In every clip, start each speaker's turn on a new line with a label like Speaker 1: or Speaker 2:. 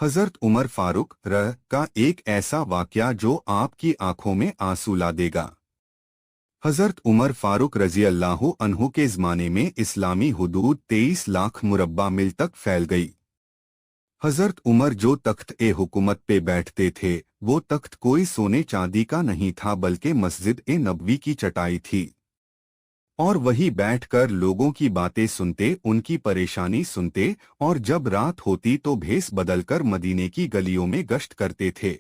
Speaker 1: हज़रत उमर फारूक का एक ऐसा वाक़या जो आपकी आंखों में आंसू ला देगा। हज़रत उमर फारूक रज़ी अल्लाहु अन्हु के ज़माने में इस्लामी हुदूद 23 लाख मुरब्बा मील तक फैल गई। हज़रत उमर जो तख्त ए हुकूमत पे बैठते थे, वो तख्त कोई सोने चांदी का नहीं था बल्कि मस्जिद ए नबवी की चटाई थी। और वही बैठकर लोगों की बातें सुनते, उनकी परेशानी सुनते, और जब रात होती तो भेस बदलकर मदीने की गलियों में गश्त करते थे।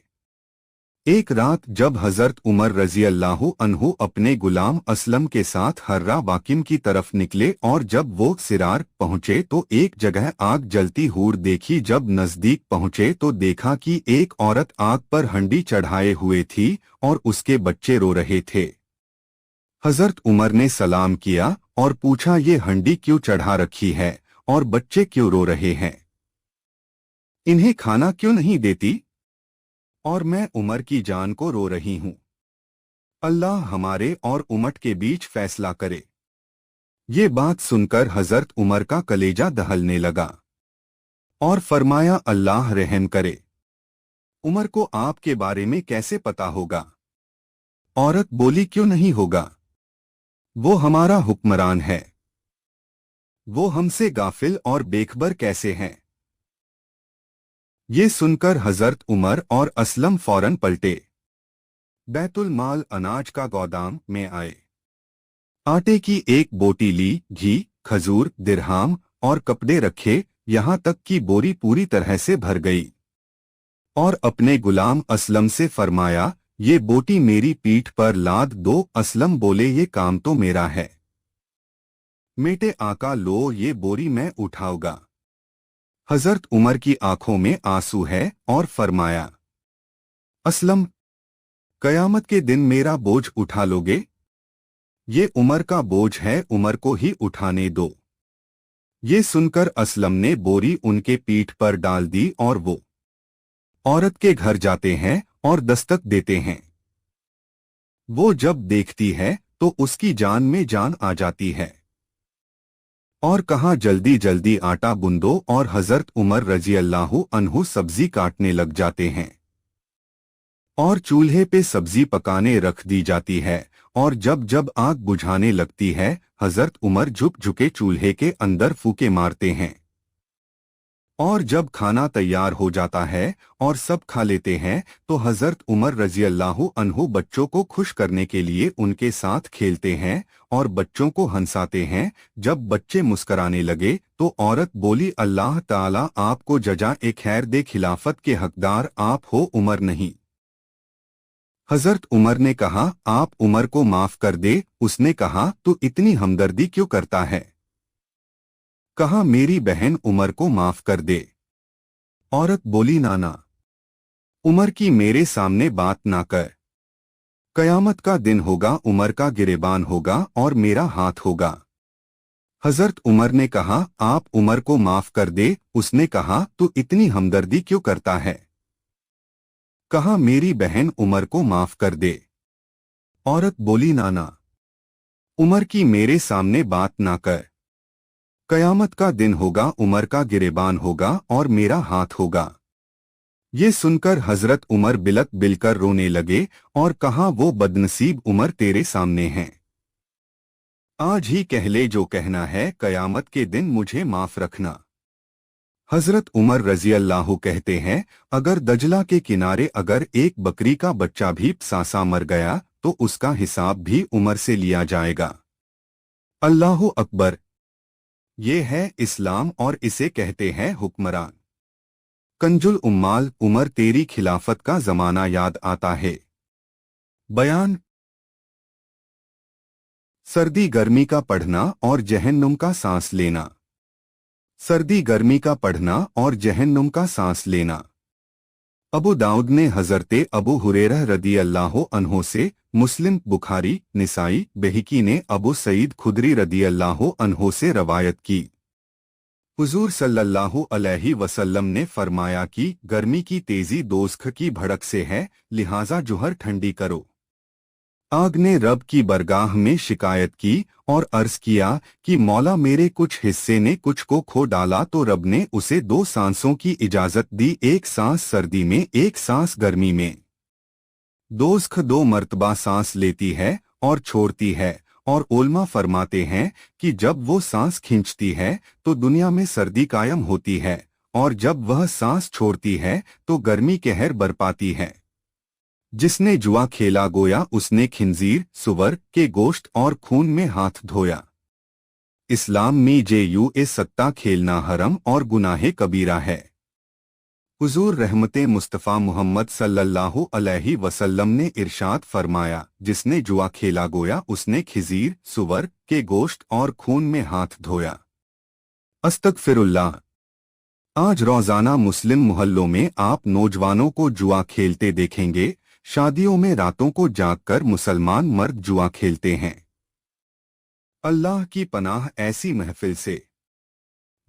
Speaker 1: एक रात जब हज़रत उमर रज़ी अल्लाहु अन्हु अपने गुलाम असलम के साथ हर्रा वाकिम की तरफ निकले और जब वो सिरार पहुंचे तो एक जगह आग जलती हुई देखी। जब नजदीक पहुंचे तो देखा कि एक औरत आग पर हंडी चढ़ाए हुए थी और उसके बच्चे रो रहे थे। हज़रत उमर ने सलाम किया और पूछा, ये हंडी क्यों चढ़ा रखी है और बच्चे क्यों रो रहे हैं? इन्हें खाना क्यों नहीं देती? और मैं उमर की जान को रो रही हूं। अल्लाह हमारे और उमर के बीच फैसला करे। ये बात सुनकर हज़रत उमर का कलेजा दहलने लगा और फरमाया, अल्लाह रहम करे। उमर को आपके बारे में कैसे पता होगा? औरत बोली, क्यों नहीं होगा? वो हमारा हुक्मरान है। वो हमसे गाफिल और बेखबर कैसे हैं? ये सुनकर हज़रत उमर और असलम फौरन पलटे। बैतुल माल अनाज का गोदाम में आए। आटे की एक बोटी ली, घी, खजूर, दिरहाम और कपड़े रखे, यहाँ तक कि बोरी पूरी तरह से भर गई। और अपने गुलाम असलम से फरमाया, ये बोटी मेरी पीठ पर लाद दो। असलम बोले, ये काम तो मेरा है। मेटे आका, लो ये बोरी मैं उठाऊंगा। हज़रत उमर की आंखों में आंसू है और फरमाया, असलम, कयामत के दिन मेरा बोझ उठा लोगे? ये उमर का बोझ है, उमर को ही उठाने दो। ये सुनकर असलम ने बोरी उनके पीठ पर डाल दी और वो औरत के घर जाते हैं और दस्तक देते हैं। वो जब देखती है तो उसकी जान में जान आ जाती है और कहा, जल्दी जल्दी आटा बुंदो। और हज़रत उमर रज़ी अल्लाहु अन्हु सब्जी काटने लग जाते हैं और चूल्हे पे सब्जी पकाने रख दी जाती है। और जब जब आग बुझाने लगती है, हज़रत उमर झुक झुके चूल्हे के अंदर फूके मारते हैं। और जब खाना तैयार हो जाता है और सब खा लेते हैं तो हज़रत उमर रज़ी अल्लाहु अन्हु बच्चों को खुश करने के लिए उनके साथ खेलते हैं और बच्चों को हंसाते हैं। जब बच्चे मुस्कराने लगे तो औरत बोली, अल्लाह ताला आपको जजा ए खैर दे, खिलाफत के हकदार आप हो, उमर नहीं। हज़रत उमर ने कहा, आप उमर को माफ कर दे। उसने कहा, तू इतनी हमदर्दी क्यों करता है? कहा, मेरी बहन उमर को माफ कर दे। औरत बोली, नाना, उमर की मेरे सामने बात ना कर। कयामत का दिन होगा, उमर का गिरेबान होगा और मेरा हाथ होगा। हज़रत उमर ने कहा, आप उमर को माफ कर दे। उसने कहा, तू इतनी हमदर्दी क्यों करता है? कहा, मेरी बहन उमर को माफ कर दे। औरत बोली, नाना, उमर की मेरे सामने बात ना कर। कयामत का दिन होगा, उमर का गिरेबान होगा और मेरा हाथ होगा। ये सुनकर हज़रत उमर बिलक बिलकर रोने लगे और कहा, वो बदनसीब उमर तेरे सामने हैं। आज ही कह ले जो कहना है, कयामत के दिन मुझे माफ रखना। हज़रत उमर रज़ी अल्लाहु कहते हैं, अगर दजला के किनारे अगर एक बकरी का बच्चा भी सासा मर गया तो उसका हिसाब भी उमर से लिया जाएगा। अल्लाहु अकबर। ये है इस्लाम और इसे कहते हैं हुक्मरान। कंजुल उम्माल, उमर तेरी खिलाफत का जमाना याद आता है। बयान। सर्दी गर्मी का पढ़ना और जहन्नुम का सांस लेना। सर्दी गर्मी का पढ़ना और जहन्नुम का सांस लेना। अबू दाऊद ने हज़रते अबू हुरैरा रदी अल्लाह अन्हो से, मुस्लिम, बुखारी, निसाई, बहकी ने अबू सईद खुदरी रदी अल्लाह अन्हो से रवायत की। हुजूर सल्लल्लाहु अलैहि वसल्लम ने फरमाया कि गर्मी की तेजी दोज़ख की भड़क से है, लिहाजा जुहर ठंडी करो। आग ने रब की बरगाह में शिकायत की और अर्ज किया कि मौला मेरे कुछ हिस्से ने कुछ को खो डाला, तो रब ने उसे 2 सांसों की इजाजत दी, एक सांस सर्दी में एक सांस गर्मी में। दोज़ख 2 मर्तबा सांस लेती है और छोड़ती है, और उलमा फरमाते हैं कि जब वो सांस खींचती है तो दुनिया में सर्दी कायम होती है, और जब वह सांस छोड़ती है तो गर्मी कहर बरपाती है। जिसने जुआ खेला गोया उसने खिंजीर सुवर के गोश्त और खून में हाथ धोया। इस्लाम में जे सत्ता खेलना हरम और गुनाहे कबीरा है। हुजूर रहमते मुस्तफ़ा मुहम्मद सल्लल्लाहु अलैहि वसल्लम ने इरशाद फरमाया, जिसने जुआ खेला गोया उसने खिजीर सुवर के गोश्त और खून में हाथ धोया। अस्तगफिरुल्लाह। आज रोजाना मुस्लिम मोहल्लों में आप नौजवानों को जुआ खेलते देखेंगे। शादियों में रातों को जागकर मुसलमान मर्द जुआ खेलते हैं। अल्लाह की पनाह ऐसी महफिल से।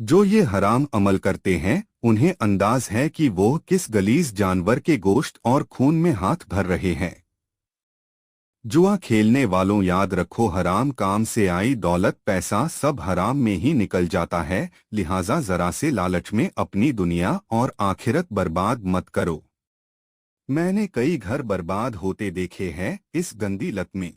Speaker 1: जो ये हराम अमल करते हैं उन्हें अंदाज है कि वो किस गलीज जानवर के गोश्त और खून में हाथ भर रहे हैं। जुआ खेलने वालों, याद रखो हराम काम से आई दौलत पैसा सब हराम में ही निकल जाता है, लिहाजा जरा से लालच में अपनी दुनिया और आखिरत बर्बाद मत करो। मैंने कई घर बर्बाद होते देखे हैं इस गंदी लत में।